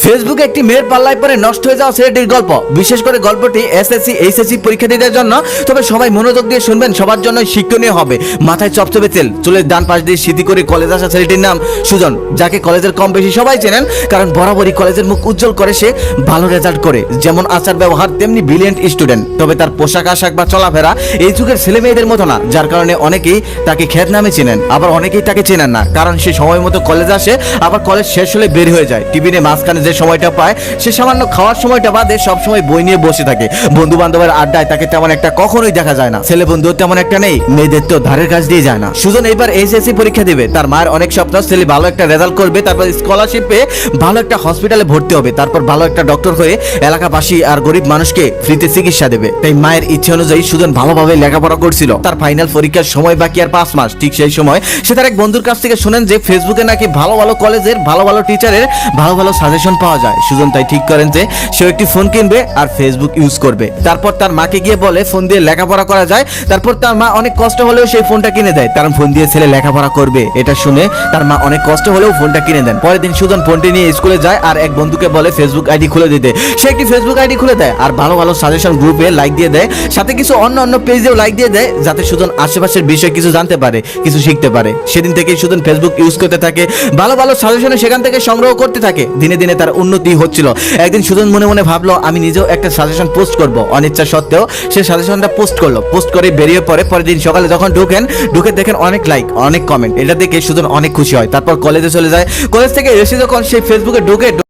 ফেসবুকে একটি মেয়ের পাল্লায় পরে নষ্ট হয়ে যাওয়া ছেলেটির গল্প। বিশেষ করে গল্পটি এসএসসি এইচএসসি পরীক্ষার্থীদের জন্য। তবে সবাই মনোযোগ দিয়ে শুনবেন, সবার জন্য শিক্ষণীয় হবে। মাথায় চপচপে তেল, চুলের ডান পাশ দিয়ে স্মৃতি করে কলেজ আসা ছেলেটির নাম সুজন, যাকে কলেজের কম বেশি সবাই চেনেন, কারণ বরাবরই কলেজের মুখ উজ্জ্বল করে সে। ভালো রেজাল্ট করে, যেমন আচার ব্যবহার তেমনি ব্রিলিয়েন্ট স্টুডেন্ট। তবে তার পোশাক আশাক বা চলাফেরা এই যুগের ছেলে মেয়েদের মতো না, যার কারণে অনেকেই তাকে খ্যাত নামে চেনেন, আবার অনেকেই তাকে চেনেন না, কারণ সে সময় মতো কলেজ আসে, আবার কলেজ শেষ হলে বের হয়ে যায়। টিফিনে মাঝখানে যে সময়টা পায়, সে সামান্য খাওয়ার সময়টা বাদে সব সময় বই নিয়ে বসে থাকে। বন্ধু বান্ধবের আড্ডায় তাকে তেমন একটা কখনোই দেখা যায় না। ছেলে বন্ধু তেমন একটা নেই, মেয়েদের তো ধারের কাছ দিয়ে যায় না। সুজন এবার এইচএসসি পরীক্ষা দিবে। তার মায়ের অনেক স্বপ্ন ছেলে ভালো একটা রেজাল্ট করবে, তারপর স্কলারশিপ পেয়ে ভালো একটা হসপিটালে ভর্তি হবে, তারপর ভালো একটা ডক্টর হয়ে এলাকাবাসী আর গরিব মানুষকে ফ্রিতে চিকিৎসা দেবে। তাই মায়ের ইচ্ছে অনুযায়ী সুজন ভালোভাবে লেখাপড়া করছিল। তার ফাইনাল পরীক্ষার সময় বাকি আর 5 মাস। ঠিক সেই সময় সে তার এক বন্ধুর কাছ থেকে শুনেন যে ফেসবুকে নাকি ভালো ভালো কলেজের ভালো ভালো টিচারের ভালো ভালো সাজেশন পাওয়া যায়। সুজন তাই ঠিক করেন যে সে একটি ফোন কিনবে আর ফেসবুক ইউজ করবে। তারপর তার মাকে গিয়ে বলে ফোন দিয়ে লেখাপড়া করা যায়। তারপর তার মা অনেক কষ্ট হলেও সেই ফোনটা কিনে দেয়, কারণ ফোন দিয়ে ছেলে লেখাপড়া করবে। এটা শুনে তার মা অনেক কষ্ট হলেও ফোনটা কিনে দেন। পরের দিন সুজন ফোনটি নিয়ে স্কুলে যায় আর এক বন্ধুকে বলে ফেসবুক আইডি খুলে দিতে। সে একটি ফেসবুক আইডি খুলে দেয় আর ভালো ভালো সাজেশন গ্রুপে লাইক দিয়ে দেয়, সাথে কিছু অন্য পেজেও লাইক দিয়ে দেয়, যাতে সুজন আশেপাশের বিষয় কিছু জানতে পারে, কিছু শিখতে পারে। সেদিন থেকেই সুজন ফেসবুক ইউজ করতে থাকে, ভালো ভালো সাজেশনে সেখান থেকে সংগ্রহ করতে থাকে। দিনে দিনে তার উন্নতি হচ্ছিল। একদিন সুজন মনে মনে ভাবলো আমি নিজেও একটা সাজেশন পোস্ট করব। অনিচ্ছা সত্ত্বেও সে সাজেশনটা পোস্ট করলো। পোস্ট করে বেরিয়ে পড়ে। পরের দিন সকালে যখন ঢুকে দেখেন অনেক লাইক, অনেক কমেন্ট। এটা দেখে সুজন অনেক খুশি হয়। তারপর কলেজে চলে যায়। কলেজ থেকে এসে যখন সেই ফেসবুকে ঢুকে